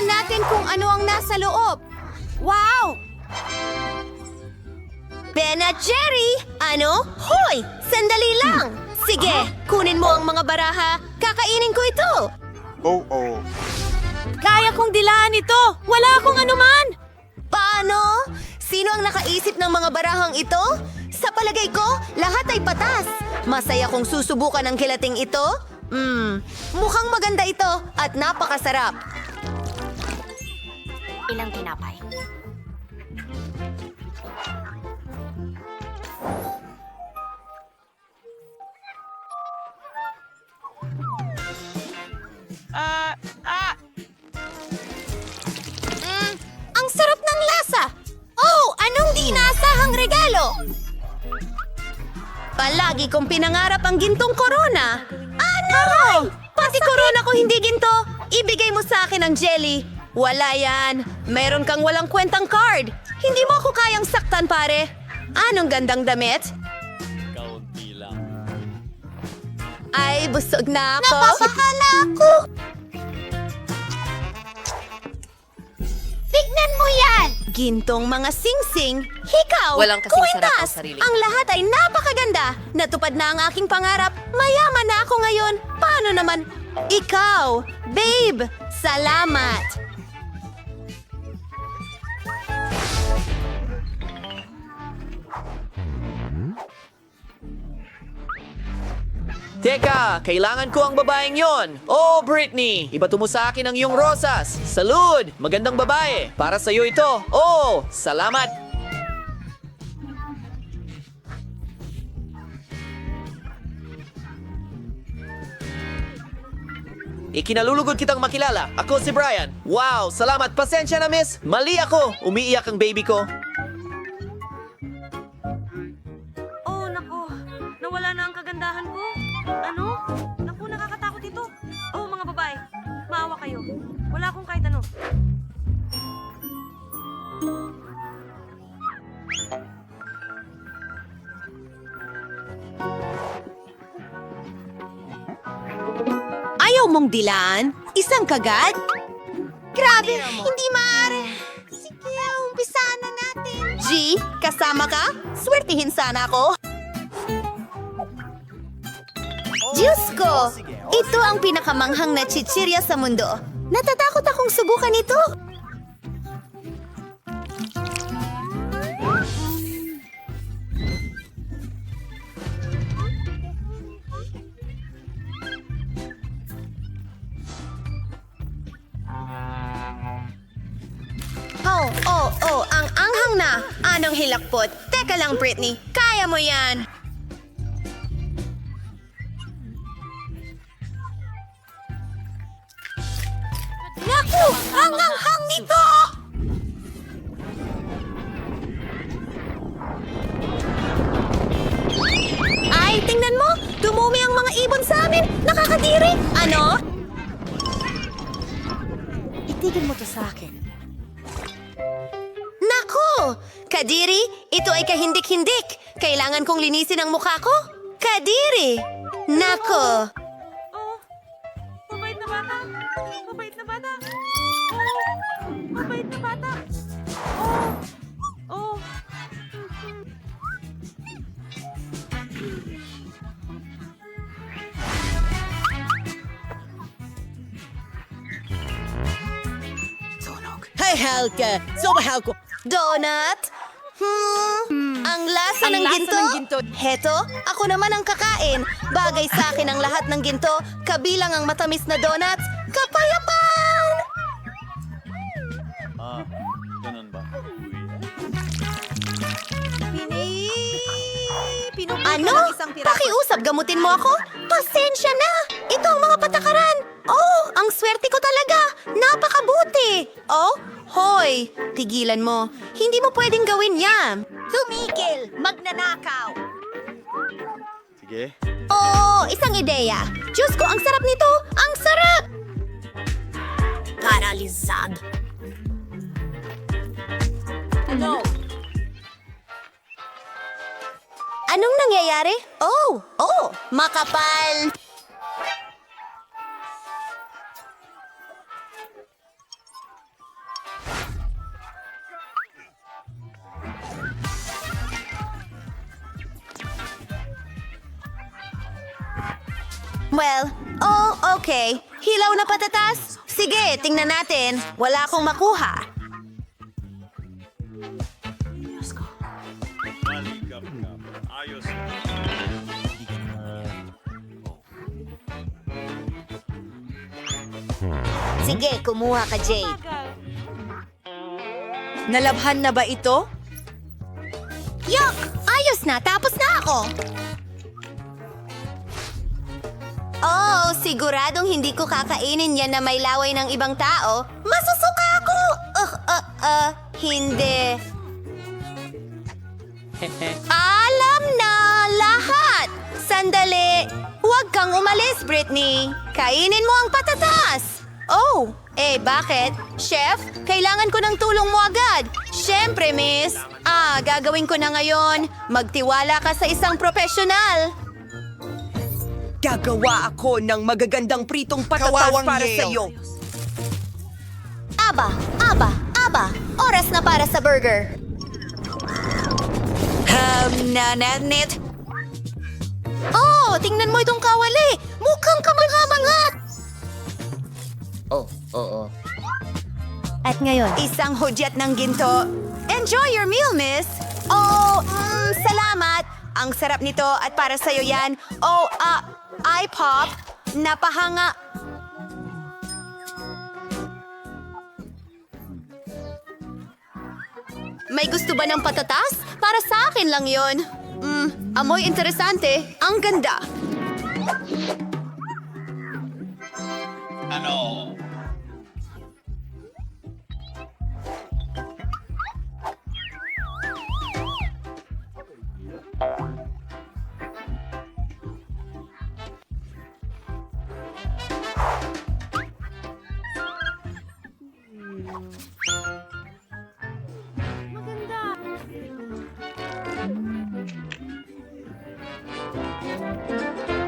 Tingnan natin kung ano ang nasa loob. Wow! Ben at Jerry! Ano? Hoy! Sandali lang! Sige, kunin mo ang mga baraha. Kakainin ko ito. Oo. Kaya kong dilaan ito. Wala akong anuman. Paano? Sino ang nakaisip ng mga barahang ito? Sa palagay ko, lahat ay patas. Masaya kong susubukan ang kilating ito. Mukhang maganda ito at napakasarap. Ilang tinapay. Ang sarap ng lasa! Oh, anong di inaasahang regalo? Palagi kong pinangarap ang gintong korona. Ano? Pati korona ko hindi ginto. Ibigay mo sa akin ang jelly. Wala yan. Meron kang walang kwentang card. Hindi mo ako kayang saktan, pare. Anong gandang damit? Kaunti lang. Ay, busog na ako. Napapahala ako! Tignan mo yan! Gintong mga singsing, hikaw, Walang kasing sarap ang kuwitas. sarili. Ang lahat ay napakaganda. Natupad na ang aking pangarap. Mayaman na ako ngayon. Paano naman? Ikaw, babe, salamat. Teka, kailangan ko ang babaeng yon. Oh, Britney, ibato mo sa akin ang iyong rosas. Salud! Magandang babae. Para sa iyo ito. Oh, salamat. Ikinalulugod kitang makilala. Ako si Brian. Wow, salamat. Pasensya na, miss. Mali ako. Umiiyak ang baby ko. Oh, nako. Nawala na ang kagandahan ko. Ano? Naku, nakakatakot ito. Oh, mga babae. Maawa kayo. Wala akong kahit ano. Ayaw mong dilaan? Isang kagad? Grabe, hindi maaari. Sige, umpisahan na natin. G, kasama ka? Swertihin sana ako. Diyos ko! Ito ang pinakamanghang na chichirya sa mundo. Natatakot akong subukan ito. Ang anghang na. Anong hilakpot? Teka lang, Britney. Kaya mo yan. Naku! Ang anghang nito! Ay, tingnan mo! Dumumi ang mga ibon sa amin! Nakakadiri! Ano? Itigil mo to sa akin. Naku! Kadiri, ito ay kahindik-hindik. Kailangan kong linisin ang mukha ko. Kadiri! Naku! Oh, mabait na bata. Mabait na bata. Oh, mabait na bata. Oh, oh. Hey, Halka! Mahal ko! Donut? Ang lasa ng ginto? Heto, ako naman ang kakain. Bagay sa akin ang lahat ng ginto, kabilang ang matamis na donuts. Kapayapaan! Ganun ba? Ano? Pakiusap, gamutin mo ako? Pasensya na! Ito ang mga patakaran! Oh, ang swerte ko talaga! Napakabuti! Oh, hoy! Tigilan mo. Hindi mo pwedeng gawin yan. Tumigil! Magnanakaw! Sige. Oh, isang ideya. Diyos ko, ang sarap nito! Ang sarap! Paralisad! No. Anong nangyayari? Oh, makapal! Well, okay. Hilaw na patatas? Sige, tingnan natin. Wala akong makuha. Sige, kumuha ka, Jade. Nalabhan na ba ito? Yuck! Ayos na! Tapos na ako! Oh, siguradong hindi ko kakainin yan na may laway ng ibang tao. Masusuka ako! Hindi. Alam na lahat! Sandali! Huwag kang umalis, Britney! Kainin mo ang patatas! Oh, bakit? Chef, kailangan ko ng tulong mo agad. Siyempre, miss. Gagawin ko na ngayon. Magtiwala ka sa isang profesional. Gagawa ako ng magagandang pritong patatas Kawawang para Yale. sa iyo. Aba! Oras na para sa burger. Nananit. Oh, tingnan mo itong kawali. Mukhang kamangha-mangat. At ngayon, isang hudyat ng ginto. Enjoy your meal, miss. Salamat. Ang sarap nito at para sa'yo yan. iPop. Napahanga. May gusto ba ng patatas? Para sa akin lang yon. Amoy interesante. Ang ganda.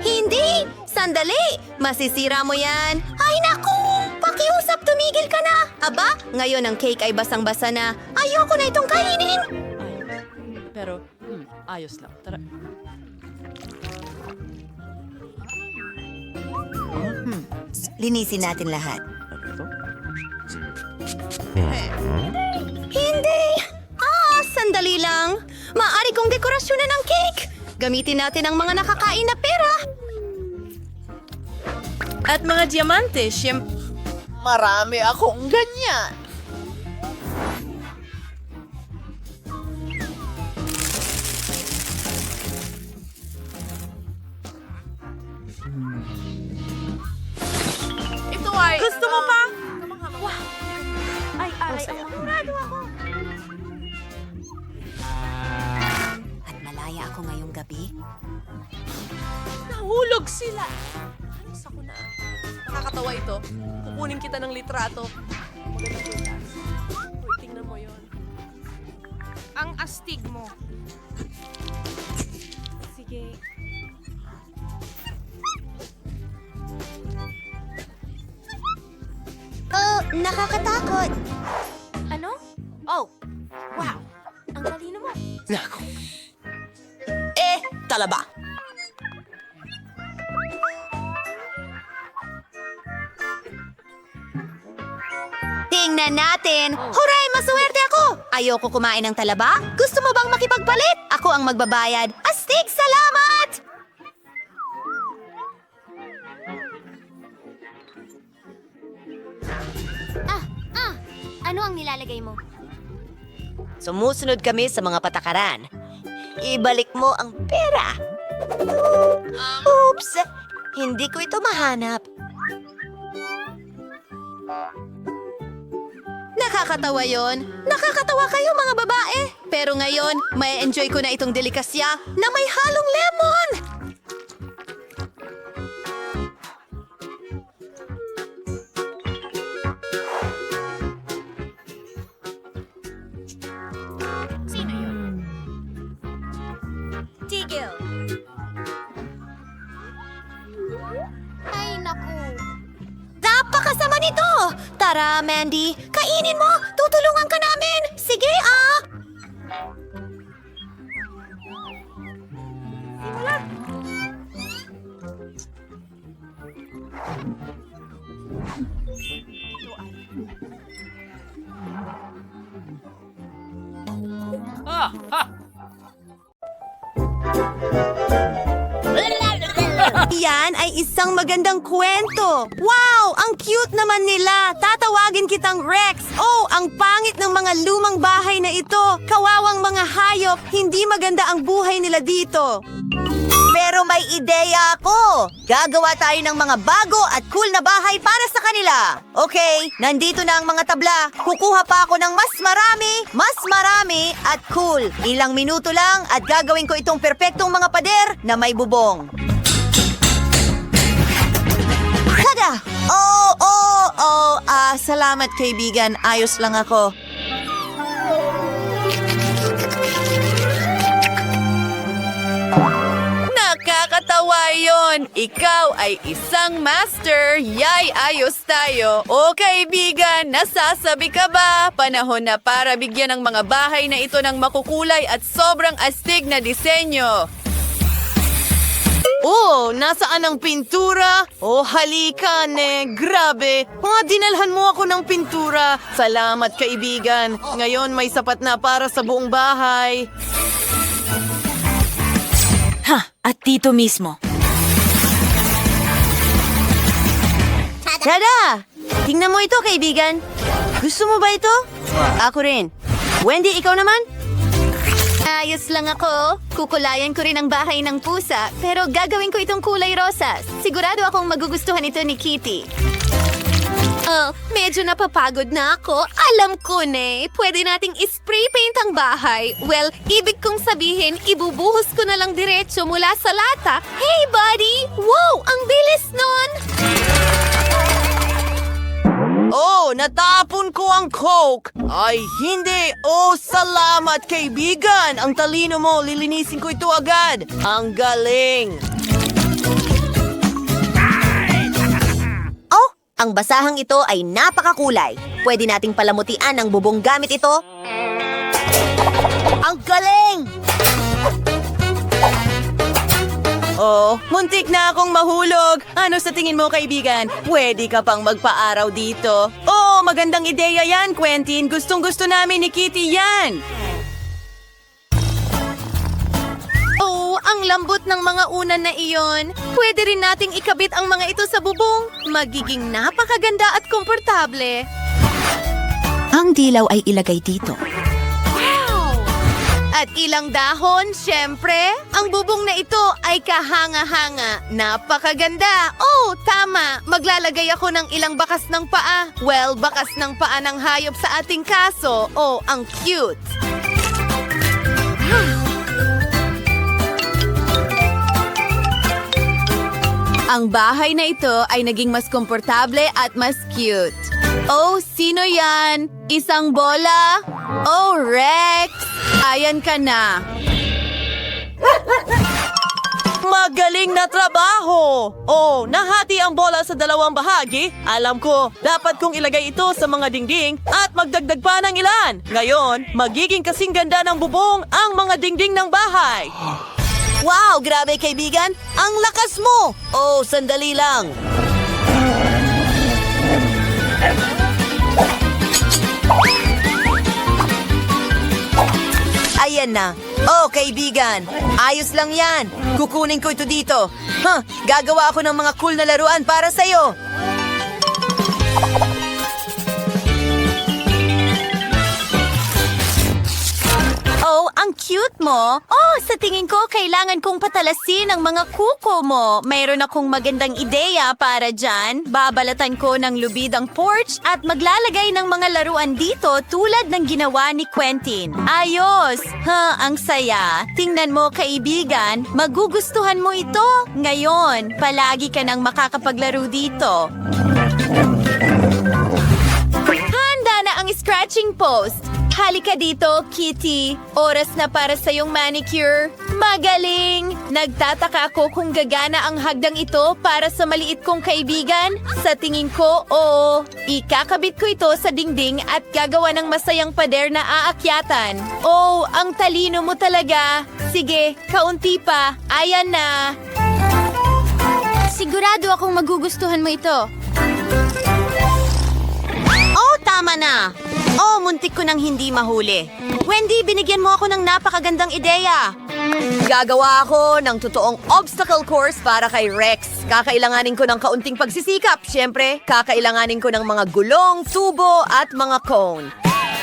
Hindi! Sandali! Masisira mo yan! Ay naku! Pakiusap, tumigil ka na! Aba, ngayon ang cake ay basang-basa na. Ayoko na itong kainin! Pero, ayos lang. Tara. Linisin natin lahat. Hindi! Sandali lang. Maaari kong dekorasyonan ng cake. Gamitin natin ang mga nakakain na pera. At mga diamante, Marami akong ganyan. ito ay... Gusto mo pa? Wow! Ay, ang murado ako. At malaya ako ngayong gabi. Nahulog sila! Halos ako na. Nakakatawa ito. Kukunin kita ng litrato. Magandang bukas. Uy, tingnan mo yon. Ang astig mo. Sige. Nakakatakot. Ano? Oh! Wow! Ang talino mo. Nako. Talaba. Tingnan natin. Huray, maswerte ako. Ayoko kumain ng talaba. Gusto mo bang makipagpalit? Ako ang magbabayad. Astig, salamat! Ano ang nilalagay mo? Sumusunod kami sa mga patakaran. Ibalik mo ang pera. Oops! Hindi ko ito mahanap. Nakakatawa yon. Nakakatawa kayo mga babae. Pero ngayon, may enjoy ko na itong delikasya na may halong lemon. Sino yun? Tigil! Ay, naku. Napakasama nito! Tara, Mandy, kainin mo! Tutulungan ka namin! Sige, Yan ay isang magandang kwento. Wow! Ang cute naman nila. Tatawagin kitang Rex. Oh, ang pangit ng mga lumang bahay na ito. Kawawang mga hayop. Hindi maganda ang buhay nila dito. Pero may ideya ako. Gagawa tayo ng mga bago at cool na bahay para sa kanila. Okay, nandito na ang mga tabla. Kukuha pa ako ng mas marami at cool. Ilang minuto lang at gagawin ko itong perpektong mga pader na may bubong. Tada! Salamat kaibigan. Ayos lang ako. Nakakatawa yon. Ikaw ay isang master. Yay, ayos tayo. O kaibigan, nasasabi ka ba? Panahon na para bigyan ng mga bahay na ito ng makukulay at sobrang astig na disenyo. Oh, nasaan ang pintura? Oh, halika, ne. Grabe. Dinalhan mo ako ng pintura. Salamat, kaibigan. Ngayon may sapat na para sa buong bahay. At dito mismo. Tada! Tingnan mo ito, kaibigan. Gusto mo ba ito? Ako rin. Wendy, ikaw naman? Ayos lang ako. Kukulayan ko rin ang bahay ng pusa, pero gagawin ko itong kulay rosas. Sigurado akong magugustuhan ito ni Kitty. Oh, medyo napapagod na ako. Alam ko, ne. Pwede nating spray paint ang bahay. Well, ibig kong sabihin, ibubuhos ko na lang diretso mula sa lata. Hey, buddy! Wow! Ang bilis nun! Oh, natapon ko ang Coke! Ay, hindi! Oh, salamat, kaibigan! Ang talino mo, lilinisin ko ito agad! Ang galing! Oh, ang basahang ito ay napakakulay. Pwede nating palamutian ang bubong gamit ito. Ang galing! Oh, muntik na akong mahulog. Ano sa tingin mo, kaibigan? Pwede ka pang magpaaraw dito. Oh, magandang ideya yan, Quentin. Gustong-gusto namin ni Kitty yan. Oh, ang lambot ng mga unan na iyon. Pwede rin nating ikabit ang mga ito sa bubong. Magiging napakaganda at komportable. Ang dilaw ay ilagay dito. At ilang dahon, syempre. Ang bubong na ito ay kahanga-hanga. Napakaganda. Oh, tama. Maglalagay ako ng ilang bakas ng paa. Well, bakas ng paa ng hayop sa ating kaso. Oh, ang cute. Ang bahay na ito ay naging mas komportable at mas cute. Oh, sino yan? Isang bola? Oh, Rex! Ayan ka na. Magaling na trabaho! Oh, nahati ang bola sa dalawang bahagi. Alam ko, dapat kong ilagay ito sa mga dingding at magdagdag pa ng ilan. Ngayon, magiging kasing ganda ng bubong ang mga dingding ng bahay. Wow, grabe kaibigan. Ang lakas mo. Oh, sandali lang. Ayan na. Oh, kaibigan. Ayos lang yan. Kukunin ko ito dito. Gagawa ako ng mga cool na laruan para sa'yo. Oh, ang cute mo. Oh, sa tingin ko, kailangan kong patalasin ang mga kuko mo. Mayroon akong magandang ideya para dyan. Babalatan ko ng lubid ang porch at maglalagay ng mga laruan dito tulad ng ginawa ni Quentin. Ayos! Ang saya. Tingnan mo, kaibigan. Magugustuhan mo ito. Ngayon, palagi ka nang makakapaglaro dito. Handa na ang scratching post. Halika dito, Kitty. Oras na para sa iyong manicure. Magaling! Nagtataka ako kung gagana ang hagdang ito para sa maliit kong kaibigan. Sa tingin ko, oo. Ikakabit ko ito sa dingding at gagawa ng masayang pader na aakyatan. Oh, ang talino mo talaga. Sige, kaunti pa. Ayan na. Siguro Sigurado akong magugustuhan mo ito. Oh, tama na! Oh, muntik ko nang hindi mahuli. Wendy, binigyan mo ako ng napakagandang ideya. Gagawa ako ng totoong obstacle course para kay Rex. Kakailanganin ko ng kaunting pagsisikap. Siyempre, kakailanganin ko ng mga gulong, tubo at mga cone.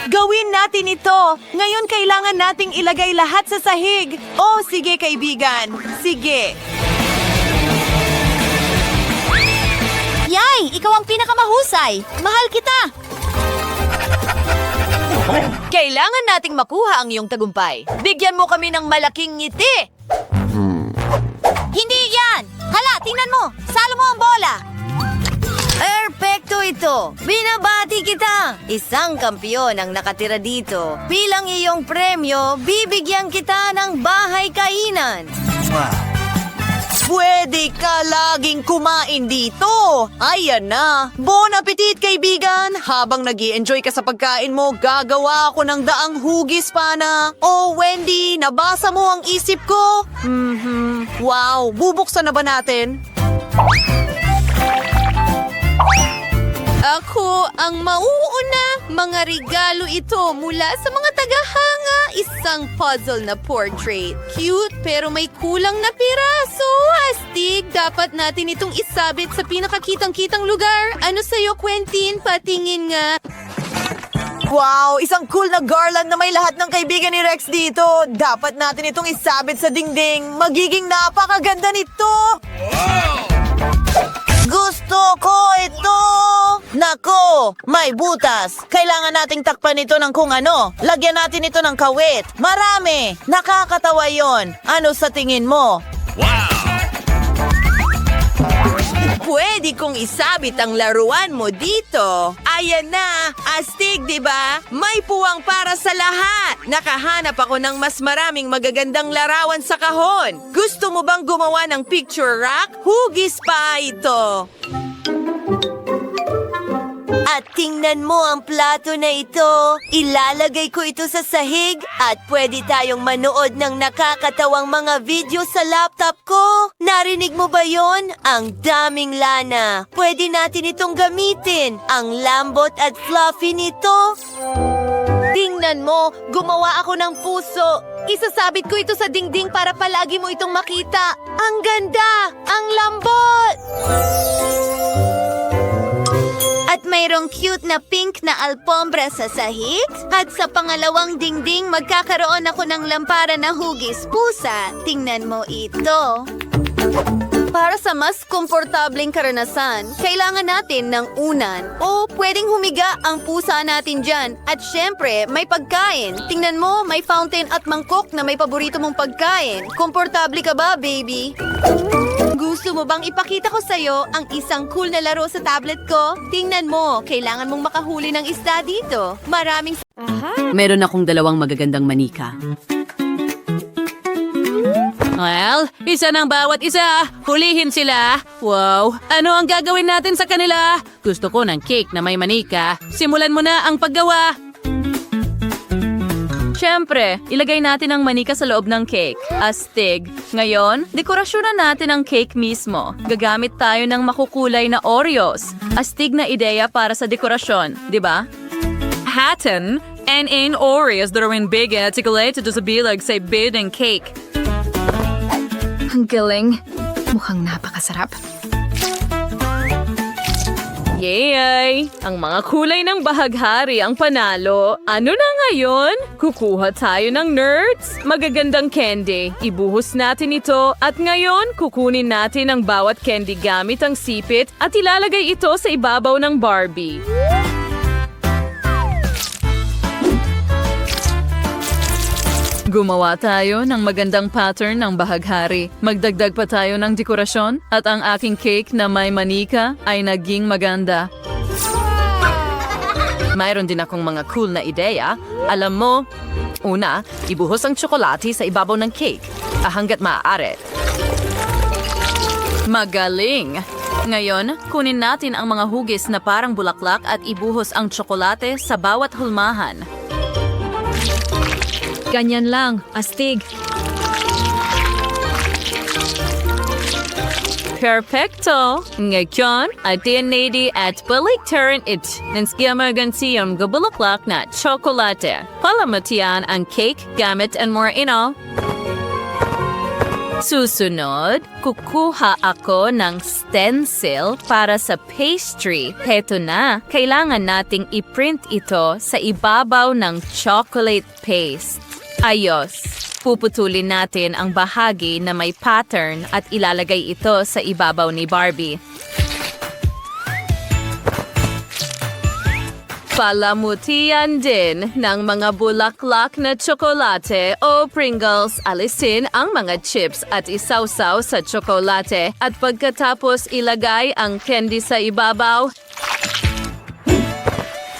Gawin natin ito! Ngayon kailangan nating ilagay lahat sa sahig. Oh, sige kaibigan. Sige. Yay! Ikaw ang pinakamahusay! Mahal kita! Kailangan nating makuha ang iyong tagumpay. Bigyan mo kami ng malaking ngiti. Hindi yan! Hala, tingnan mo! Salo mo ang bola! Perfecto ito! Binabati kita! Isang kampiyon ang nakatira dito. Bilang iyong premyo, bibigyan kita ng bahay kainan. Pwede ka laging kumain dito. Ayan na. Bon appetit, kaibigan. Habang nag-i-enjoy ka sa pagkain mo, gagawa ako ng daang hugis, pana. Oh, Wendy, nabasa mo ang isip ko? Wow, bubuksan na ba natin? Ako ang mauuna. Mga regalo ito mula sa mga tagahanga. Isang puzzle na portrait. Cute pero may kulang na piraso. Astig, dapat natin itong isabit sa pinakakitang-kitang lugar. Ano sa'yo, Quentin? Patingin nga. Wow, isang cool na garland na may lahat ng kaibigan ni Rex dito. Dapat natin itong isabit sa dingding. Magiging napakaganda nito. Gusto ko ito! Nako, may butas. Kailangan nating takpan ito ng kung ano. Lagyan natin ito ng kawit. Marami. Nakakatawa yon. Ano sa tingin mo? Pwede kong isabit ang laruan mo dito. Ayan na, astig, di ba? May puwang para sa lahat. Nakahanap ako ng mas maraming magagandang larawan sa kahon. Gusto mo bang gumawa ng picture rack? Hugis pa ito. At tingnan mo ang plato na ito. Ilalagay ko ito sa sahig at pwede tayong manood ng nakakatawang mga video sa laptop ko. Narinig mo ba yon? Ang daming lana. Pwede natin itong gamitin. Ang lambot at fluffy nito. Tingnan mo, gumawa ako ng puso. Isasabit ko ito sa dingding para palagi mo itong makita. Ang ganda! Ang lambot! At mayroong cute na pink na alpombra sa sahig. At sa pangalawang dingding, magkakaroon ako ng lampara na hugis pusa. Tingnan mo ito. Para sa mas komportableng karanasan, kailangan natin ng unan. O pwedeng humiga ang pusa natin dyan. At syempre, may pagkain. Tingnan mo, may fountain at mangkok na may paborito mong pagkain. Komportable ka ba, baby? Gusto mo bang ipakita ko sa'yo ang isang cool na laro sa tablet ko? Tingnan mo, kailangan mong makahuli ng isda dito. Maraming... Meron akong dalawang magagandang manika. Well, isa ng bawat isa. Hulihin sila. Wow, ano ang gagawin natin sa kanila? Gusto ko ng cake na may manika. Simulan mo na ang paggawa. Siyempre, ilagay natin ang manika sa loob ng cake. Astig. Ngayon, dekorasyonan natin ang cake mismo. Gagamit tayo ng makukulay na Oreos. Astig na ideya para sa dekorasyon, di ba? Hatten and in Oreos that are in big at articulated sa bilag sa bidding cake. Ang galing. Mukhang napakasarap. Yay! Ang mga kulay ng bahaghari ang panalo. Ano na ngayon? Kukuha tayo ng nerds. Magagandang candy. Ibuhos natin ito at ngayon kukunin natin ang bawat candy gamit ang sipit at ilalagay ito sa ibabaw ng Barbie. Gumawa tayo ng magandang pattern ng bahaghari. Magdagdag pa tayo ng dekorasyon at ang aking cake na may manika ay naging maganda. Mayroon din akong mga cool na ideya. Alam mo, una, ibuhos ang tsokolate sa ibabaw ng cake hanggat maaari. Magaling! Ngayon, kunin natin ang mga hugis na parang bulaklak at ibuhos ang tsokolate sa bawat hulmahan. Ganyan lang. Astig. Perfecto! Ngayon, atin nadi at baliktaran it ng skiyamagansyam gabulaklak na tsokolate. Palamatian ang cake gamit ang more ino. Susunod, kukuha ako ng stencil para sa pastry. Heto na, kailangan nating i-print ito sa ibabaw ng chocolate paste. Ayos! Puputulin natin ang bahagi na may pattern at ilalagay ito sa ibabaw ni Barbie. Palamutian din ng mga bulaklak na tsokolate o Pringles. Alisin ang mga chips at isawsaw sa tsokolate at pagkatapos ilagay ang candy sa ibabaw.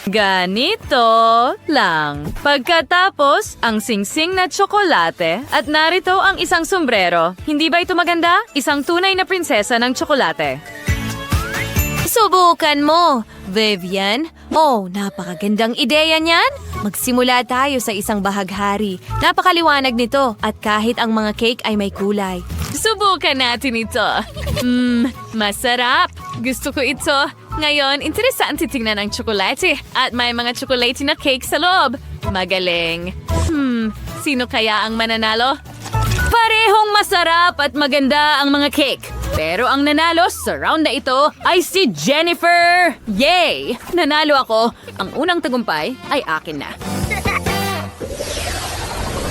Ganito lang. Pagkatapos, ang singsing na tsokolate at narito ang isang sombrero. Hindi ba ito maganda? Isang tunay na prinsesa ng tsokolate. Subukan mo, Vivian. Oh, napakagandang ideya niyan. Magsimula tayo sa isang bahaghari. Napakaliwanag nito at kahit ang mga cake ay may kulay. Subukan natin ito. Masarap. Gusto ko ito. Ngayon, interesante tingnan ang tsokolate at may mga tsokolate na cake sa loob. Magaling. Sino kaya ang mananalo? Parehong masarap at maganda ang mga cake. Pero ang nanalo sa round na ito ay si Jennifer! Yay! Nanalo ako. Ang unang tagumpay ay akin na.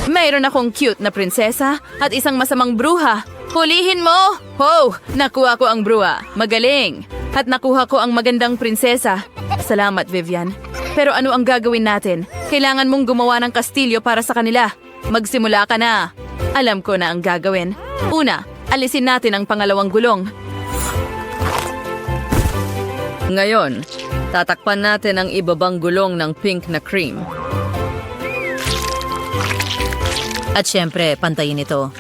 Mayroon akong cute na prinsesa at isang masamang bruha. Hulihin mo! Ho! Nakuha ko ang bruha. Magaling! At nakuha ko ang magandang prinsesa. Salamat, Vivian. Pero ano ang gagawin natin? Kailangan mong gumawa ng kastilyo para sa kanila. Magsimula ka na. Alam ko na ang gagawin. Una, alisin natin ang pangalawang gulong. Ngayon, tatakpan natin ang ibabang gulong ng pink na cream. At syempre, pantayin ito.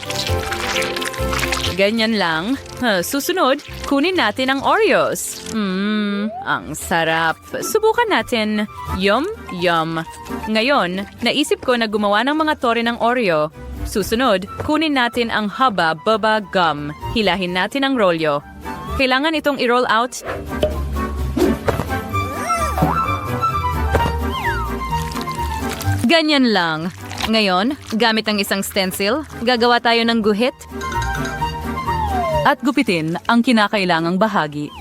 Ganyan lang. Susunod, kunin natin ang Oreos. Ang sarap. Subukan natin. Yum, yum. Ngayon, naisip ko na gumawa ng mga tore ng Oreo. Susunod, kunin natin ang Hubba Bubba Gum. Hilahin natin ang rolyo. Kailangan itong i-roll out. Ganyan lang. Ngayon, gamit ang isang stencil, gagawa tayo ng guhit. At gupitin ang kinakailangang bahagi.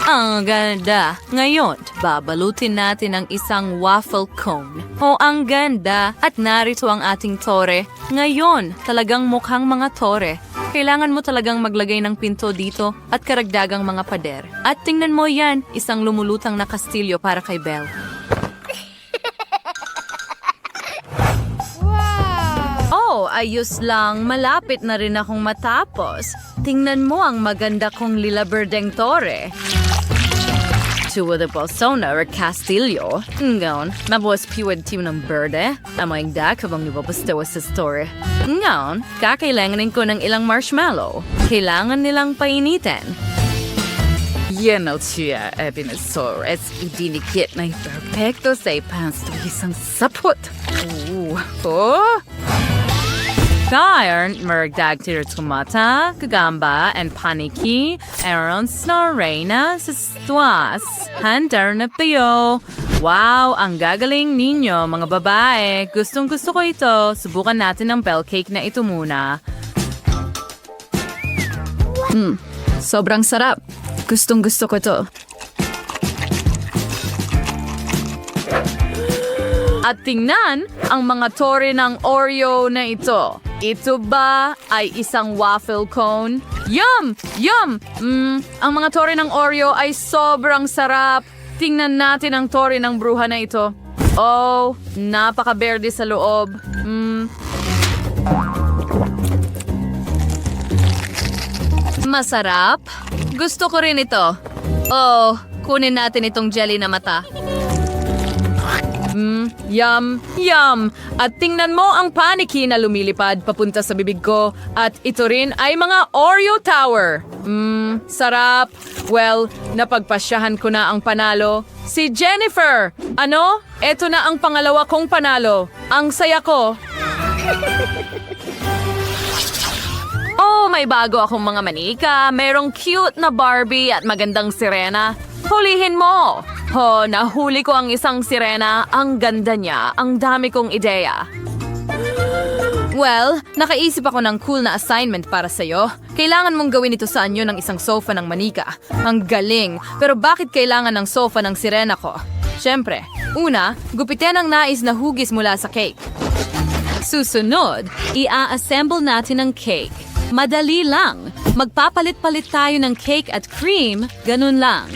Ang ganda. Ngayon, babalutin natin ang isang waffle cone. O ang ganda. At narito ang ating tore. Ngayon, talagang mukhang mga tore. Kailangan mo talagang maglagay ng pinto dito at karagdagang mga pader. At tingnan mo yan, isang lumulutang na kastilyo para kay Belle. Oh, ayos lang. Malapit na rin akong matapos. Tingnan mo ang maganda kong lila berdeng tore. Tuwa de persona or castillo. Ngayon, mabuwas piwad tiyo ng berde. Amoy da kabang ibabastawa sa store. Ngayon, kakailanganin ko ng ilang marshmallow. Kailangan nilang painitin. Yan o siya, Ebenesores. Idinikit na perfecto sa ipans to isang sapot. Oh! Kairn, meragdag tira tomata, kagamba, and paniki, aron snorena sa stwas. Handar na tayo. Wow, ang gagaling ninyo, mga babae. Gustong gusto ko ito. Subukan natin ang bell cake na ito muna. Sobrang sarap. Gustong gusto ko to. At tingnan ang mga tore ng Oreo na ito. Ito ba ay isang waffle cone? Yum! Yum! Ang mga tore ng Oreo ay sobrang sarap. Tingnan natin ang tore ng bruha na ito. Oh, napaka-berde sa loob. Masarap. Gusto ko rin ito. Oh, kunin natin itong jelly na mata. Yum, yum. At tingnan mo ang paniki na lumilipad papunta sa bibig ko. At ito rin ay mga Oreo Tower. Sarap. Well, napagpasyahan ko na ang panalo. Si Jennifer! Ano? Ito na ang pangalawa kong panalo. Ang saya ko. Oh may bago akong mga manika, merong cute na Barbie at magandang sirena. Hulihin mo! Ho, nahuli ko ang isang sirena. Ang ganda niya. Ang dami kong ideya. Well, nakaisip ako ng cool na assignment para sa'yo. Kailangan mong gawin ito sa anyo ng isang sofa ng manika. Ang galing! Pero bakit kailangan ng sofa ng sirena ko? Siyempre, una, gupitin ang nais na hugis mula sa cake. Susunod, ia-assemble natin ang cake. Madali lang. Magpapalit-palit tayo ng cake at cream, ganun lang.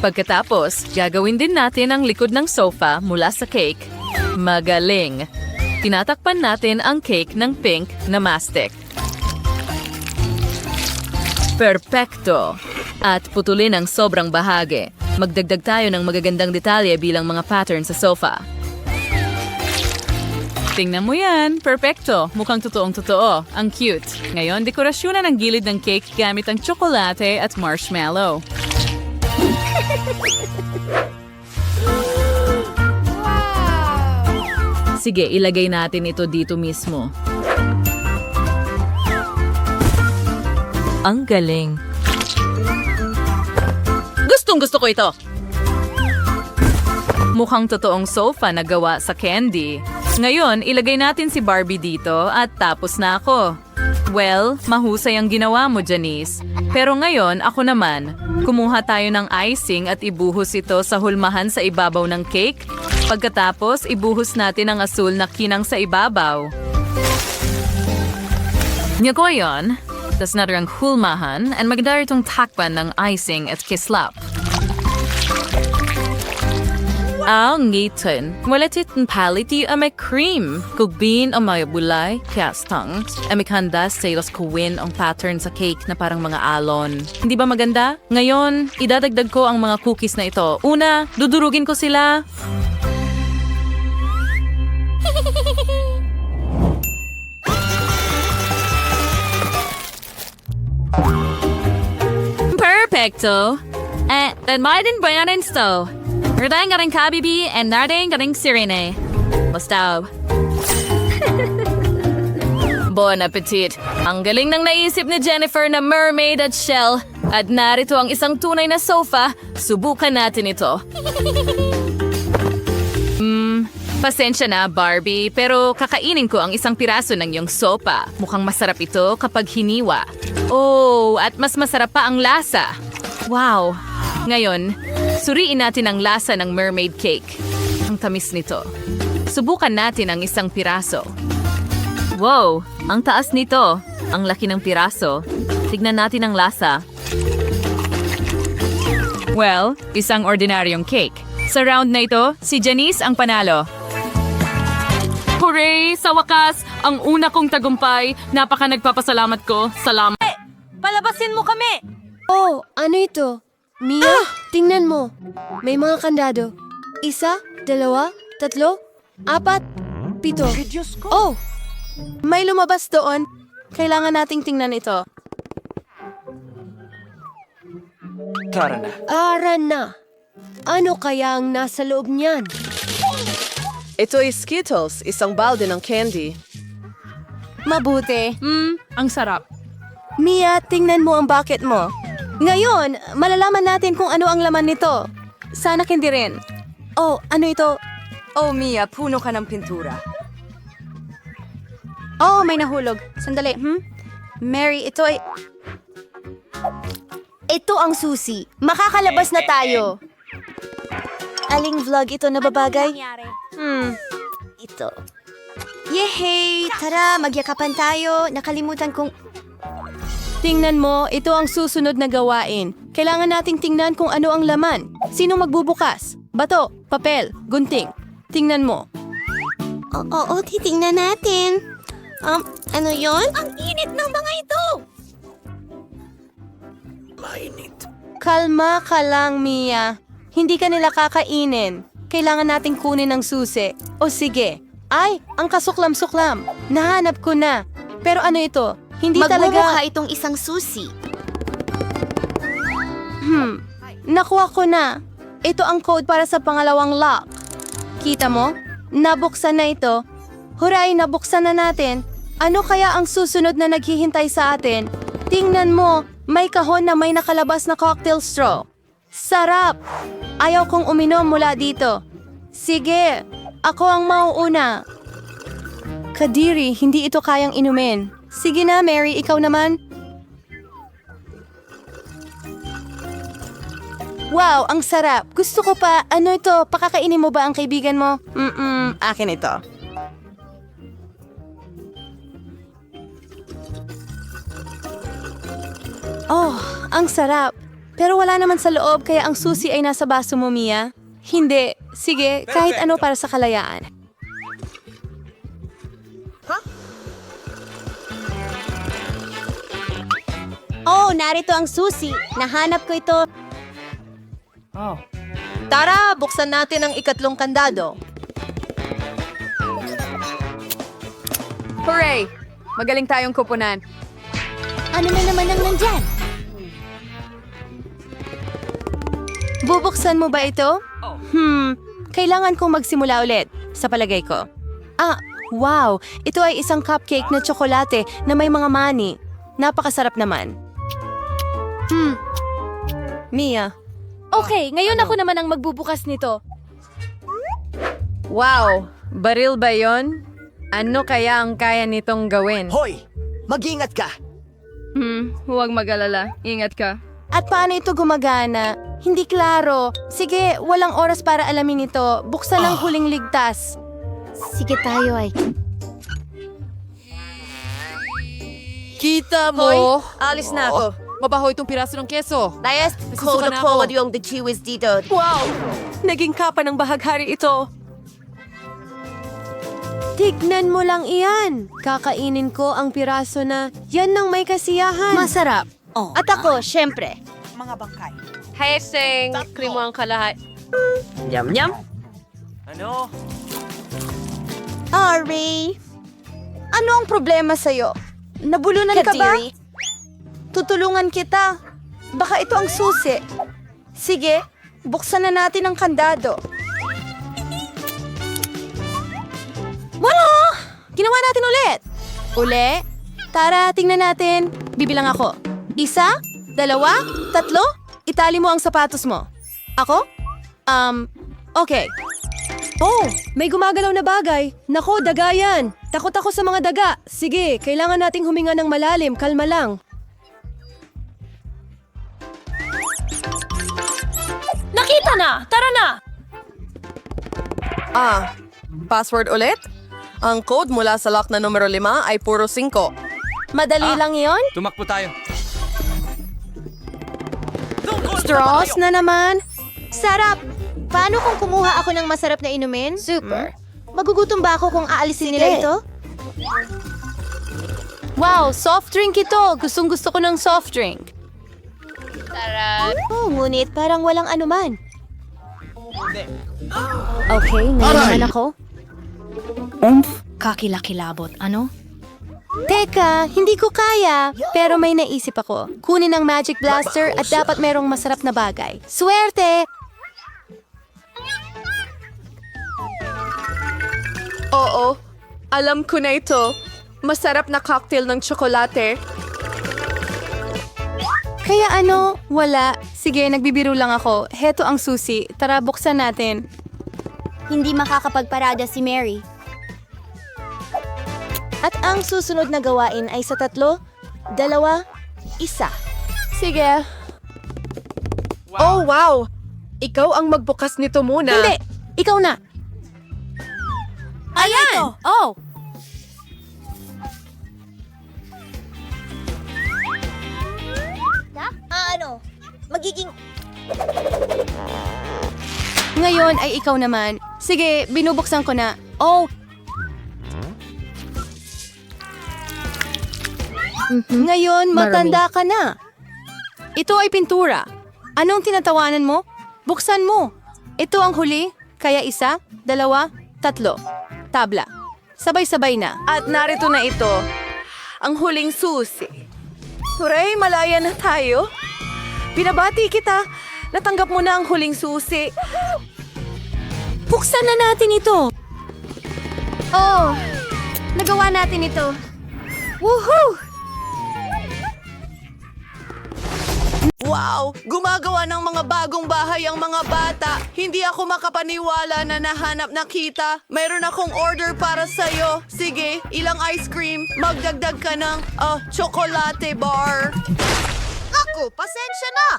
Pagkatapos, gagawin din natin ang likod ng sofa mula sa cake. Magaling. Tinatakpan natin ang cake ng pink na mastic. Perpekto. At putulin ang sobrang bahagi. Magdagdag tayo ng magagandang detalye bilang mga pattern sa sofa. Tingnan mo yan. Perpekto. Mukhang totoong-totoo. Ang cute. Ngayon, dekorasyonan ang gilid ng cake gamit ang tsokolate at marshmallow. Sige, ilagay natin ito dito mismo. Ang galing. Gustong-gusto ko ito. Mukhang totoong sofa na gawa sa candy. Ngayon, ilagay natin si Barbie dito at tapos na ako. Well, mahusay ang ginawa mo, Janice. Pero ngayon, ako naman. Kumuha tayo ng icing at ibuhos ito sa hulmahan sa ibabaw ng cake. Pagkatapos, ibuhos natin ang asul na kinang sa ibabaw. Ngayon yun, tas natin ang hulmahan at magdari itong takpan ng icing at kislap. Ang ngitin, walatit ng paliti ang may cream. Kugbin ang may bulay, kastang, ang may kandas sa ilos kuwin ang pattern sa cake na parang mga alon. Hindi ba maganda? Ngayon, idadagdag ko ang mga cookies na ito. Una, dudurugin ko sila. Perfecto. Then may din ba yan ito? Nardang ka rin kabibi and nardang ka rin sirene. Basta. Bon appetit. Ang galing ng naisip ni Jennifer na mermaid at shell. At narito ang isang tunay na sofa. Subukan natin ito. Pasensya na, Barbie, pero kakainin ko ang isang piraso ng iyong sopa. Mukhang masarap ito kapag hiniwa. Oh, at mas masarap pa ang lasa. Wow. Ngayon, suriin natin ang lasa ng mermaid cake. Ang tamis nito. Subukan natin ang isang piraso. Wow, ang taas nito. Ang laki ng piraso. Tignan natin ang lasa. Well, isang ordinaryong cake. Sa round na ito, si Janice ang panalo. Hooray! Sa wakas, ang una kong tagumpay. Napaka nagpapasalamat ko. Salamat. Palabasin mo kami! Oh, ano ito? Mia, tingnan mo. May mga kandado. 1, 2, 3, 4, 7. Oh! May lumabas doon. Kailangan nating tingnan ito. Ara na. Ano kaya ang nasa loob niyan? Ito ay Skittles, isang balde ng candy. Mabuti. Ang sarap. Mia, tingnan mo ang bucket mo. Ngayon, malalaman natin kung ano ang laman nito. Sana hindi rin. Oh, ano ito? Oh, Mia, puno ka ng pintura. Oh, may nahulog. Sandali, Mary, ito ay... Ito ang susi. Makakalabas na tayo. Aling vlog ito na babagay? Ito. Yehey! Tara, magyakapan tayo. Nakalimutan kong... Tingnan mo, ito ang susunod na gawain. Kailangan nating tingnan kung ano ang laman. Sino magbubukas? Bato, papel, gunting. Tingnan mo. Oo, titingnan natin. Ano yon? Ang init ng mga ito! Kalma ka lang, Mia. Hindi ka nila kakainin. Kailangan nating kunin ang susi. O sige. Ay, ang kasuklam-suklam. Nahanap ko na. Pero ano ito? Hindi Magmumukha talaga... itong isang susi. Nakuha ko na. Ito ang code para sa pangalawang lock. Kita mo? Nabuksan na ito. Huray, nabuksan na natin. Ano kaya ang susunod na naghihintay sa atin? Tingnan mo, may kahon na may nakalabas na cocktail straw. Sarap! Ayaw kong uminom mula dito. Sige, ako ang mauuna. Kadiri, hindi ito kayang inumin. Sige na, Mary, ikaw naman. Wow, ang sarap. Gusto ko pa. Ano ito? Pakakainin mo ba ang kaibigan mo? Akin ito. Oh, ang sarap. Pero wala naman sa loob kaya ang susi ay nasa baso mo, Mia. Hindi. Sige, kahit ano para sa kalayaan. Oh, narito ang susi. Nahanap ko ito. Tara, buksan natin ang ikatlong kandado. Hooray! Magaling tayong kupunan. Ano na naman ang nandyan? Bubuksan mo ba ito? Kailangan kong magsimula ulit, sa palagay ko. Ah, wow! Ito ay isang cupcake na tsokolate na may mga mani. Napakasarap naman. Mia. Okay, ngayon ako naman ang magbubukas nito. Wow! Baril ba yon? Ano kaya ang kaya nitong gawin? Hoy! Mag-ingat ka! Huwag mag-alala. Ingat ka. At paano ito gumagana? Hindi klaro. Sige, walang oras para alamin ito. Buksan ang huling ligtas. Sige tayo ay. Kita mo? Alis na ako. Mabaho itong piraso ng keso. Layas, Nasusuka na ako. yung the chewies dito. Wow! Naging kapa ng bahaghari ito. Tignan mo lang iyan. Kakainin ko ang piraso na yan ng may kasiyahan. Masarap. Oh. At ako, syempre. Heseng, krimo ang kalahat. Yum-yum. Ano? Ari, ano ang problema sa'yo? Nabulunan ka ba? Tutulungan kita. Baka ito ang susi. Sige, buksan na natin ang kandado. Wala! Ginawa natin ulit. Uli? Tara, tingnan natin. Bibilang ako. 1, 2, 3. Itali mo ang sapatos mo. Ako? Okay. Oh, may gumagalaw na bagay. Nako, daga yan. Takot ako sa mga daga. Sige, kailangan nating huminga ng malalim. Kalma lang. Nakita na! Tara na! Password ulit? Ang code mula sa lock na numero 5 ay puro 5. Madali lang yon. Tumakbo tayo. Straws na naman. Sarap! Paano kung kumuha ako ng masarap na inumin? Super. Magugutom ba ako kung aalisin nila ito? Wow, soft drink ito. Gustong gusto ko ng soft drink. Oh, ngunit parang walang anuman. Okay, naman ako. Kakilakilabot. Ano? Teka, hindi ko kaya. Pero may naisip ako. Kunin ang Magic Blaster at dapat merong masarap na bagay. Swerte! Oo, alam ko na ito. Masarap na cocktail ng tsokolate. Kaya ano? Wala. Sige, nagbibiro lang ako. Heto ang susi. Tara, buksan natin. Hindi makakapagparada si Mary. At ang susunod na gawain ay sa 3, 2, 1. Sige. Oh, wow! Ikaw ang magbukas nito muna. Hindi! Ikaw na! Ayan! Oh! Magiging... Ngayon ay ikaw naman. Sige, binubuksan ko na. Oh! Ngayon, matanda ka na. Ito ay pintura. Anong tinatawanan mo? Buksan mo. Ito ang huli, kaya 1, 2, 3. Tabla. Sabay-sabay na. At narito na ito, ang huling susi. Hooray, malaya na tayo. Binabati kita. Natanggap mo na ang huling susi. Buksan na natin ito. Oh, nagawa natin ito. Woohoo! Wow! Gumagawa ng mga bagong bahay ang mga bata. Hindi ako makapaniwala na nahanap na kita. Mayroon akong order para sa'yo. Sige, ilang ice cream. Magdagdag ka ng chocolate bar. Ako, pasensya na!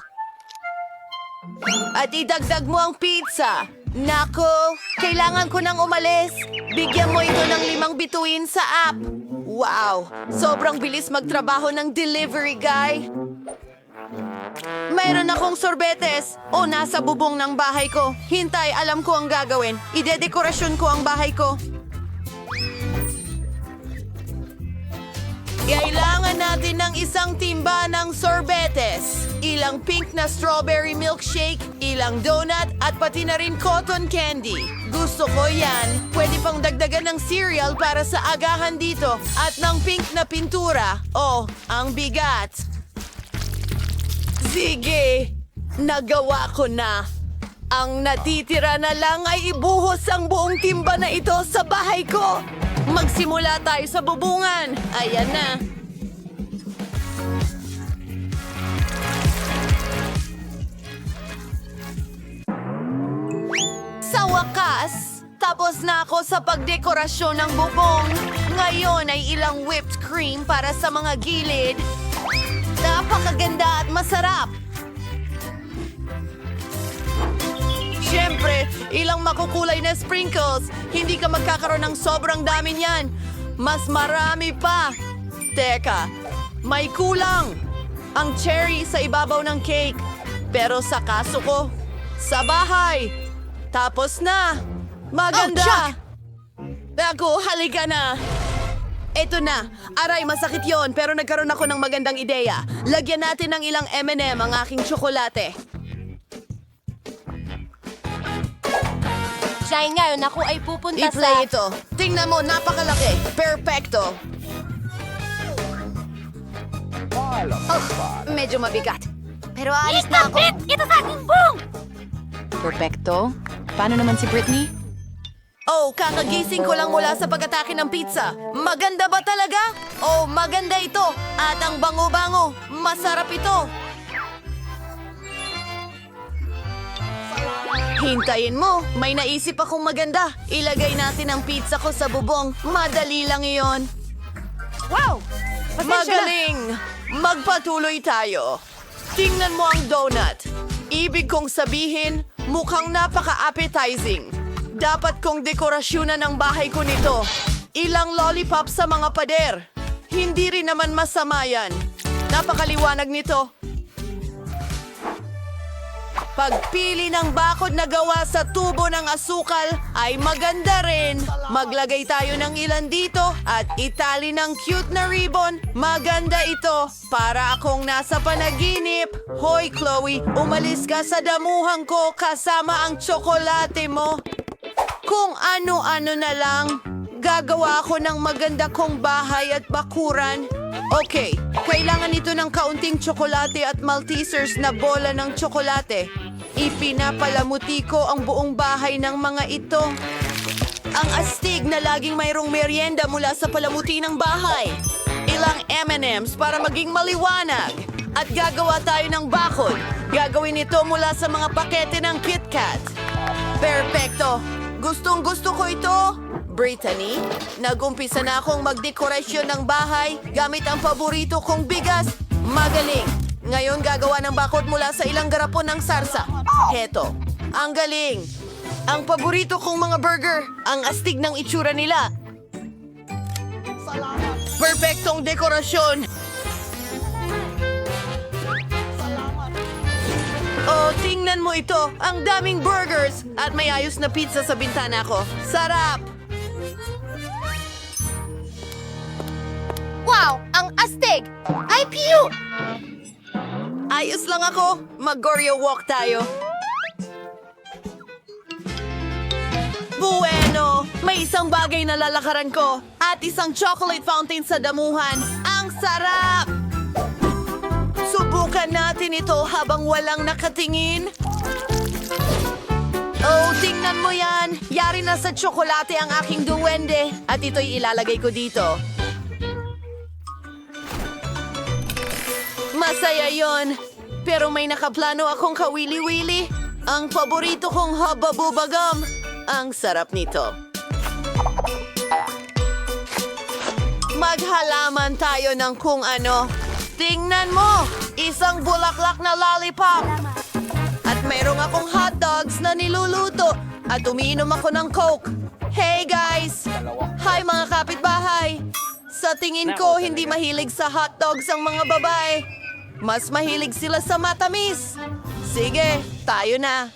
At idagdag mo ang pizza. Nako, kailangan ko nang umalis. Bigyan mo ito ng 5 bituin sa app. Wow, sobrang bilis magtrabaho ng delivery guy. Mayroon akong sorbetes. O, nasa bubong ng bahay ko. Hintay, alam ko ang gagawin. Idedekorasyon ko ang bahay ko. Kailangan natin ng isang timba ng sorbetes. Ilang pink na strawberry milkshake, ilang donut, at pati na rin cotton candy. Gusto ko yan. Pwede pang dagdagan ng cereal para sa agahan dito. At ng pink na pintura. Oh, ang bigat. Sige, nagawa ko na. Ang natitira na lang ay ibuhos ang buong timba na ito sa bahay ko. Magsimula tayo sa bubungan. Ayan na. Sa wakas, tapos na ako sa pagdekorasyon ng bubong. Ngayon ay ilang whipped cream para sa mga gilid. Napakaganda at masarap. Siyempre, ilang makukulay na sprinkles. Hindi ka magkakaroon ng sobrang dami niyan. Mas marami pa. Teka, may kulang. Ang cherry sa ibabaw ng cake. Pero sa kaso ko, sa bahay. Tapos na. Maganda. Ako, halika na. Eto na. Aray, masakit yon pero nagkaroon ako ng magandang ideya. Lagyan natin ng ilang M&M ang aking tsokolate. Dahil ngayon ako ay pupunta I-play ito. Tingnan mo, napakalaki. Perfecto. Medyo mabigat. Pero alis na ako. Ito sa aking buong! Perfecto. Paano naman si Britney? Oh, kakagising ko lang mula sa pag-atake ng pizza. Maganda ba talaga? Oh, maganda ito. At ang bango-bango. Masarap ito. Hintayin mo. May naisip akong maganda. Ilagay natin ang pizza ko sa bubong. Madali lang iyon. Wow! Magaling! Magpatuloy tayo. Tingnan mo ang donut. Ibig kong sabihin, mukhang napaka-appetizing. Dapat kong dekorasyonan ang bahay ko nito. Ilang lollipop sa mga pader. Hindi rin naman masama yan. Napakaliwanag nito. Pagpili ng bakod na gawa sa tubo ng asukal ay maganda rin. Maglagay tayo ng ilan dito at itali ng cute na ribbon. Maganda ito. Para akong nasa panaginip. Hoy, Chloe, umalis ka sa damuhan ko kasama ang tsokolate mo. Kung ano-ano na lang, gagawa ako ng maganda kong bahay at bakuran. Okay, kailangan ito ng kaunting tsokolate at Maltesers na bola ng tsokolate. Ipinapalamuti ko ang buong bahay ng mga ito. Ang astig na laging mayroong merienda mula sa palamuti ng bahay. Ilang M&Ms para maging maliwanag. At gagawa tayo ng bakod. Gagawin ito mula sa mga pakete ng KitKat. Perfecto! Gustong-gusto ko ito. Brittany, nag-umpisa na akong magdekorasyon ng bahay gamit ang paborito kong bigas. Magaling. Ngayon gagawa ng bakod mula sa ilang garapon ng sarsa. Heto. Ang galing. Ang paborito kong mga burger. Ang astig ng itsura nila. Perfectong dekorasyon. Oh, tingnan mo ito. Ang daming burgers. At may ayos na pizza sa bintana ko. Sarap! Wow! Ang astig! Ay, cute! Ayos lang ako. Mag-Goryo walk tayo. Bueno! May isang bagay na lalakaran ko. At isang chocolate fountain sa damuhan. Ang sarap! Subukan natin ito habang walang nakatingin. Oh, tingnan mo yan. Yari na sa tsokolate ang aking duwende. At ito'y ilalagay ko dito. Masaya yon. Pero may nakaplano akong kawili-wili. Ang paborito kong hababubagam. Ang sarap nito. Maghalaman tayo ng kung ano. Tingnan mo! Isang bulaklak na lollipop. At mayroong akong hotdogs na niluluto. At umiinom ako ng Coke. Hey guys! Hi mga kapitbahay! Sa tingin ko, hindi mahilig sa hotdogs ang mga babae. Mas mahilig sila sa matamis. Sige, tayo na.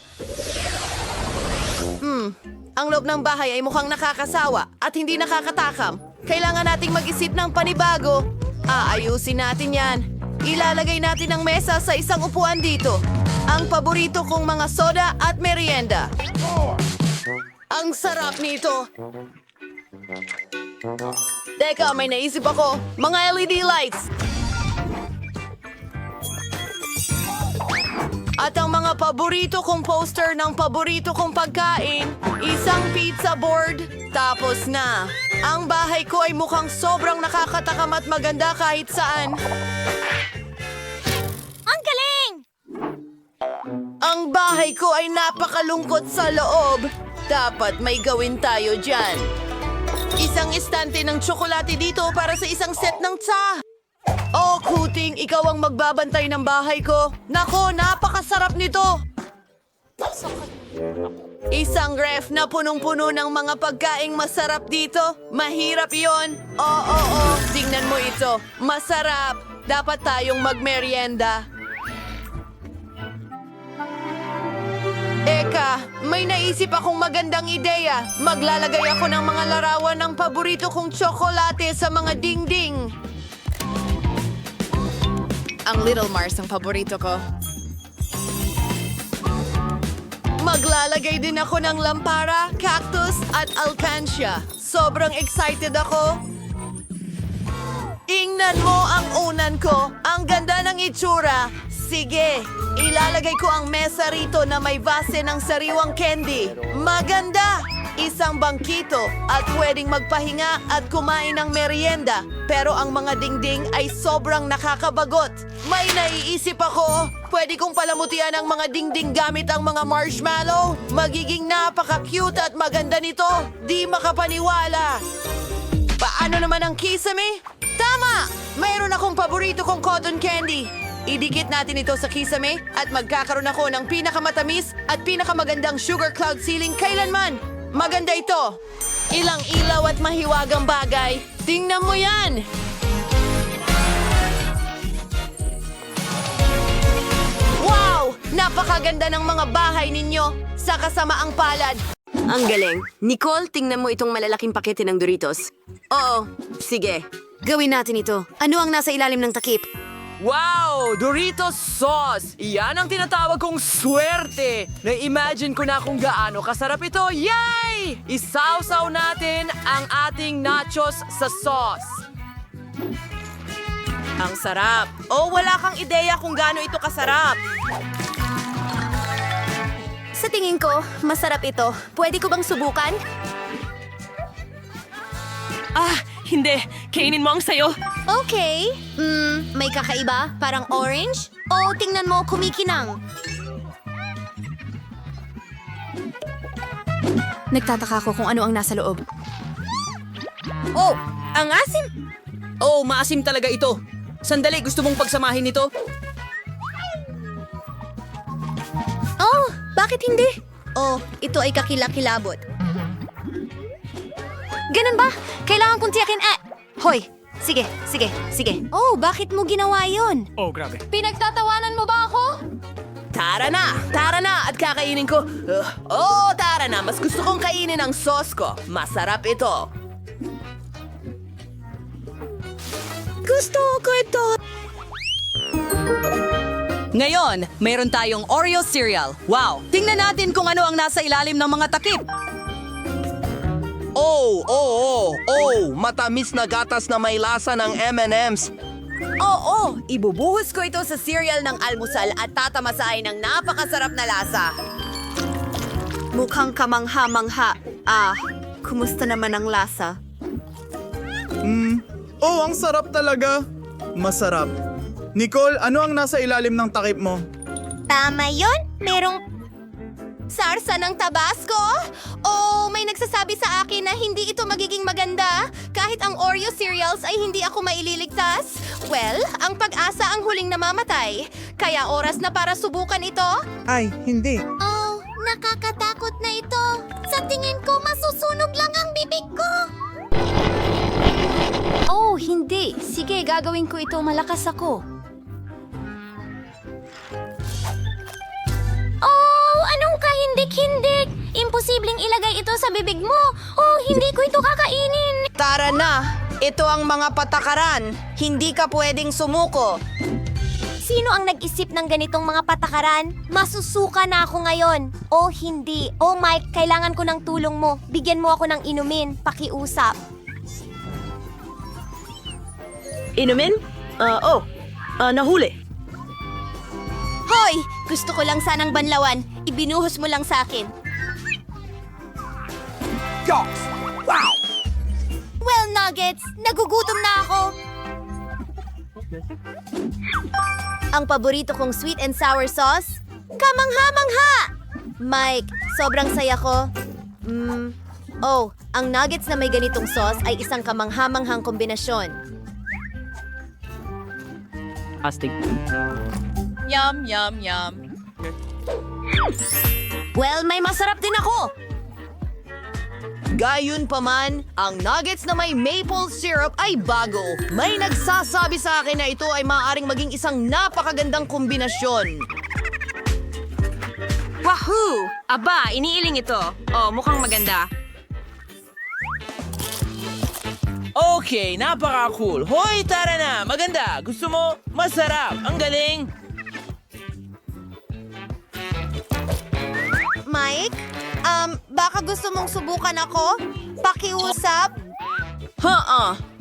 Ang loob ng bahay ay mukhang nakakasawa at hindi nakakatakam. Kailangan nating mag-isip ng panibago. Aayusin natin yan. Ilalagay natin ang mesa sa isang upuan dito. Ang paborito kong mga soda at merienda. Ang sarap nito. Teka, may naisip ako. Mga LED lights. At ang mga paborito kong poster ng paborito kong pagkain, isang pizza board, tapos na. Ang bahay ko ay mukhang sobrang nakakatakam at maganda kahit saan. Ang galing! Ang bahay ko ay napakalungkot sa loob. Dapat may gawin tayo dyan. Isang estante ng tsokolate dito para sa isang set ng tsa. Oh, Kuting, ikaw ang magbabantay ng bahay ko. Nako, napakasarap nito. Isang ref na punong-puno ng mga pagkaing masarap dito. Mahirap yon. Oo, tingnan mo ito. Masarap. Dapat tayong magmerienda. Eka, may naisip akong magandang ideya. Maglalagay ako ng mga larawan ng paborito kong tsokolate sa mga dingding. Ang Little Mars ang paborito ko. Maglalagay din ako ng lampara, cactus at alcancia. Sobrang excited ako. Ingnan mo ang unan ko. Ang ganda ng itsura. Sige, ilalagay ko ang mesa rito na may base ng sariwang candy. Maganda! Isang bangkito at pwedeng magpahinga at kumain ng merienda. Pero ang mga dingding ay sobrang nakakabagot. May naiisip ako. Pwede kong palamutian ang mga dingding gamit ang mga marshmallow. Magiging napaka-cute at maganda nito. Di makapaniwala. Paano naman ang kisame? Tama! Mayroon akong paborito kong cotton candy. Idikit natin ito sa kisame at magkakaroon ako ng pinakamatamis at pinakamagandang sugar cloud ceiling kailanman. Maganda ito. Ilang ilaw at mahiwagang bagay. Tingnan mo yan! Wow! Napakaganda ng mga bahay ninyo sa kasamaang palad. Ang galing. Nicole, tingnan mo itong malalaking pakete ng Doritos. Oo, sige. Gawin natin ito. Ano ang nasa ilalim ng takip? Wow! Doritos sauce! Iyan ang tinatawag kong swerte! Na-imagine ko na kung gaano kasarap ito. Yay! Isawsaw natin ang ating nachos sa sauce. Ang sarap. Oh, wala kang ideya kung gaano ito kasarap. Sa tingin ko, masarap ito. Pwede ko bang subukan? Hindi. Kainin mo ang sayo. Okay. May kakaiba? Parang orange? O tingnan mo, kumikinang. Nagtataka ako kung ano ang nasa loob. Oh, ang asim. Oh, maasim talaga ito. Sandali, gusto mong pagsamahin ito? Oh, bakit hindi? Oh, ito ay kakilakilabot. Ganun ba? Kailangan kong tiyakin Hoy! Sige. Oh, bakit mo ginawa yun? Pinagtatawanan mo ba ako? Tara na! At kakainin ko. Tara na! Mas gusto kong kainin ang sauce ko. Masarap ito. Gusto ko ito. Ngayon, mayroon tayong Oreo cereal. Wow! Tingnan natin kung ano ang nasa ilalim ng mga takip. Matamis na gatas na may lasa ng M&M's. Oo, ibubuhos ko ito sa cereal ng almusal at tatamasahin ng napakasarap na lasa. Mukhang kamangha-mangha. Kumusta naman ang lasa? Oh, ang sarap talaga. Masarap. Nicole, ano ang nasa ilalim ng takip mo? Tama yon. Merong sarsa ng Tabasco? Oh, may nagsasabi sa akin na hindi ito magiging maganda. Kahit ang Oreo cereals ay hindi ako maililigtas. Well, ang pag-asa ang huling namamatay. Kaya oras na para subukan ito. Ay, hindi. Oh, nakakatakot na ito. Sa tingin ko, masusunog lang ang bibig ko. Oh, hindi. Sige, gagawin ko ito. Malakas ako. Oh, anong kahindik-hindik? Imposibleng ilagay ito sa bibig mo. Oh, hindi ko ito kakainin. Tara na! Ito ang mga patakaran. Hindi ka pwedeng sumuko. Sino ang nag-isip ng ganitong mga patakaran? Masusuka na ako ngayon. Oh, hindi. Oh, Mike, kailangan ko ng tulong mo. Bigyan mo ako ng inumin. Pakiusap. Inumin? Nahuli. Hoy! Gusto ko lang sanang banlawan. Ibinuhos mo lang sa akin. Well, Nuggets, nagugutom na ako. Ang paborito kong sweet and sour sauce? Kamangha-mangha! Mike, sobrang saya ko. Oh, ang nuggets na may ganitong sauce ay isang kamangha-manghang kombinasyon. Astig. Yum, yum, yum. Well, may masarap din ako. Gayun pa man, ang nuggets na may maple syrup ay bago. May nagsasabi sa akin na ito ay maaaring maging isang napakagandang kombinasyon. Wahoo! Aba, iniiling ito. Oh, mukhang maganda. Okay, napaka-cool. Hoy, tara na! Maganda! Gusto mo? Masarap! Ang galing! Mike, baka gusto mong subukan ako? Pakiusap?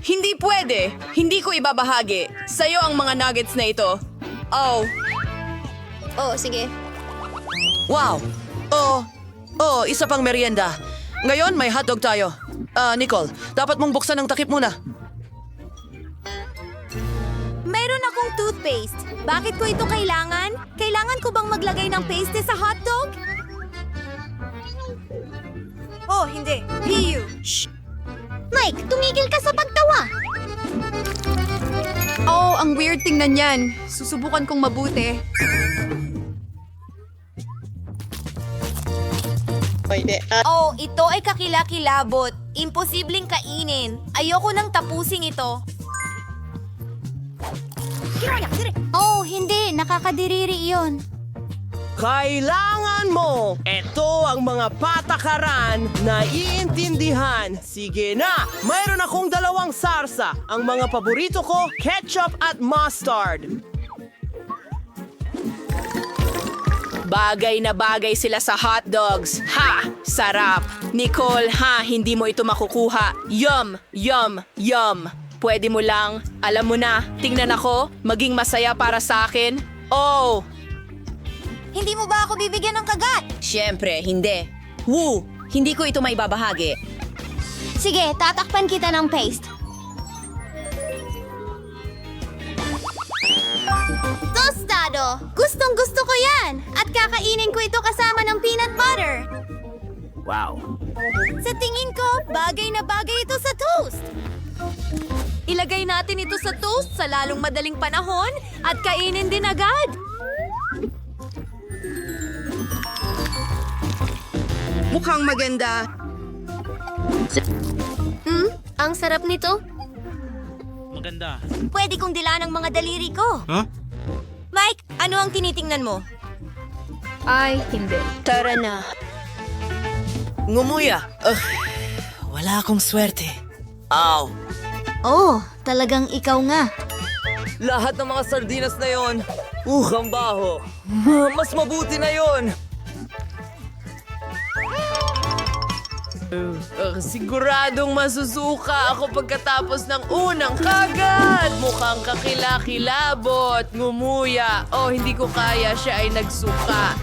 Hindi pwede. Hindi ko ibabahagi. Sa'yo ang mga nuggets na ito. Oh, Oh, sige. Wow! Isa pang merienda. Ngayon, may hotdog tayo. Nicole, dapat mong buksan ang takip muna. Mayroon akong toothpaste. Bakit ko ito kailangan? Kailangan ko bang maglagay ng paste sa hotdog? Oh, hindi. Piyu. Shh! Mike, tumigil ka sa pagtawa! oh, ang weird tingnan yan. Susubukan kong mabuti. Oh, ito ay kakilakilabot. Imposibleng kainin. Ayoko nang tapusin ito. Oh, hindi. Nakakadiriri iyon. Kailangan mo! Ito ang mga patakaran na iintindihan. Sige na! Mayroon akong 2 sarsa. Ang mga paborito ko, ketchup at mustard. Bagay na bagay sila sa hotdogs. Ha! Sarap! Nicole, hindi mo ito makukuha. Yum! Yum! Yum! Pwede mo lang. Alam mo na, tingnan ako. Maging masaya para sa akin. Oh! Hindi mo ba ako bibigyan ng kagat? Siyempre, hindi. Woo! Hindi ko ito maibabahagi. Sige, tatakpan kita ng paste. Tostado! Gustong gusto ko yan! At kakainin ko ito kasama ng peanut butter. Wow! Sa tingin ko, bagay na bagay ito sa toast. Ilagay natin ito sa toast sa lalong madaling panahon at kainin din agad. Mukhang maganda. Ang sarap nito. Maganda. Pwede kong dilaan ang mga daliri ko. Huh? Mike, ano ang tinitingnan mo? Ay, hindi. Tara na. Ngumuya. Wala akong swerte. Ow! Oh, talagang ikaw nga. Lahat ng mga sardinas na yon, ang baho. Mas mabuti na yon. Siguradong masusuka ako pagkatapos ng unang kagat. Mukhang kakilakilabot, ngumuya. Oh, hindi ko kaya, siya ay nagsuka.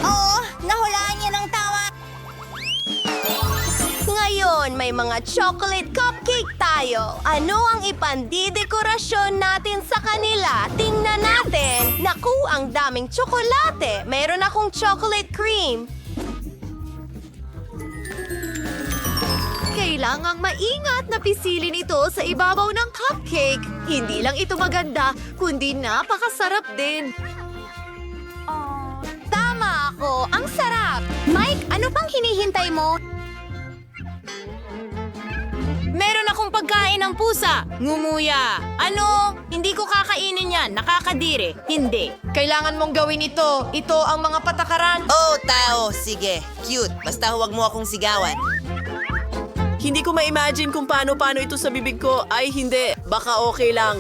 Oo, nahulaan niya ng tama. Ngayon, may May mga chocolate cupcake tayo. Ano ang ipandidekorasyon natin sa kanila? Tingnan natin. Naku, ang daming tsokolate. Meron akong chocolate cream. Kailangang maingat na pisilin ito sa ibabaw ng cupcake. Hindi lang ito maganda, kundi napakasarap din. Tama ako, ang sarap. Mike, ano pang hinihintay mo? Meron akong pagkain ng pusa. Ngumuya. Ano? Hindi ko kakainin yan. Nakakadiri. Hindi. Kailangan mong gawin ito. Ito ang mga patakaran. Oh, tao. Sige. Cute. Basta huwag mo akong sigawan. Hindi ko ma-imagine kung paano ito sa bibig ko. Ay, hindi. Baka okay lang.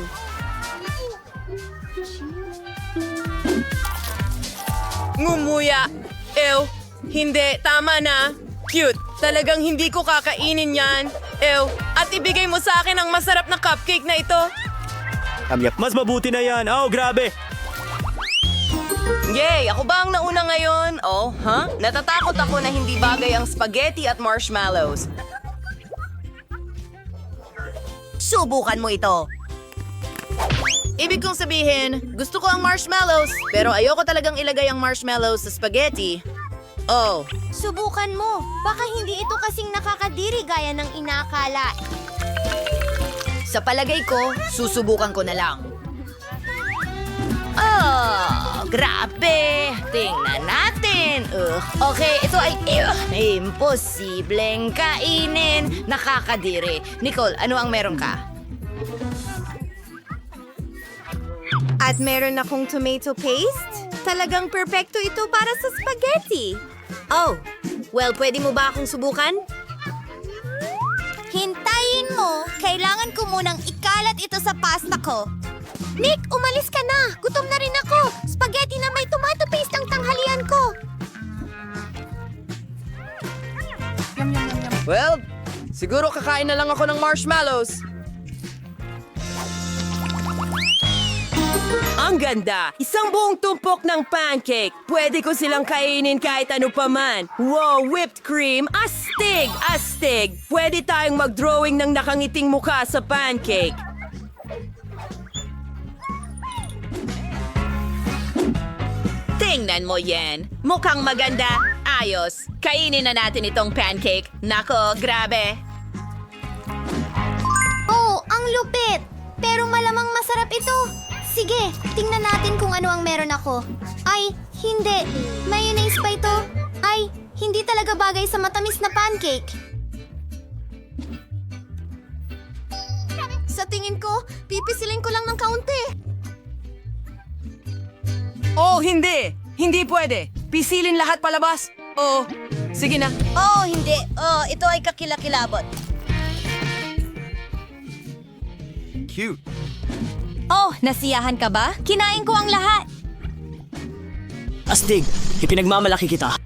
Ngumuya. Ew. Hindi. Tama na. Cute. Talagang hindi ko kakainin yan. Ew. At ibigay mo sa akin ang masarap na cupcake na ito. Mas mabuti na yan. Oh, grabe. Yay! Ako ba ang nauna ngayon? Oh, ha? Natatakot ako na hindi bagay ang spaghetti at marshmallows. Subukan mo ito. Ibig kong sabihin, gusto ko ang marshmallows, pero ayoko talagang ilagay ang marshmallows sa spaghetti. Oh, Subukan mo. Baka hindi ito kasing nakakadiri gaya ng inakala. sa palagay ko, susubukan ko na lang. Oh, grabe! Tingnan natin. Okay, ito ay imposibleng kainin. Nakakadiri. Nicole, ano ang meron ka? At meron akong tomato paste. Talagang perpekto ito para sa spaghetti. Oh, well, pwede mo ba akong subukan? Hintayin mo. Kailangan ko munang ikalat ito sa pasta ko. Nick, umalis ka na. Gutom na rin ako. Spaghetti na may tomato paste ang tanghalian ko. Well, siguro kakain na lang ako ng marshmallows. Ang ganda! Isang buong tumpok ng pancake. Pwede ko silang kainin kahit ano pa man. Wow, whipped cream! Astig! Astig! Pwede tayong mag-drawing ng nakangiting mukha sa pancake. Tingnan mo yan. Mukhang maganda. Ayos. Kainin na natin itong pancake. Nako, grabe. Oh, ang lupit. Pero malamang masarap ito. Sige, tingnan natin kung ano ang meron ako. Ay, hindi. Mayonnaise pa ito. Ay, hindi talaga bagay sa matamis na pancake. Sa tingin ko, pipisilin ko lang ng kaunti. Oh, hindi! Hindi pwede! Pisilin lahat palabas! Oh, sige na. Oh, hindi. Oh, ito ay kakilakilabot. Cute. Oh, nasiyahan ka ba? Kinain ko ang lahat. Astig, ipinagmamalaki kita.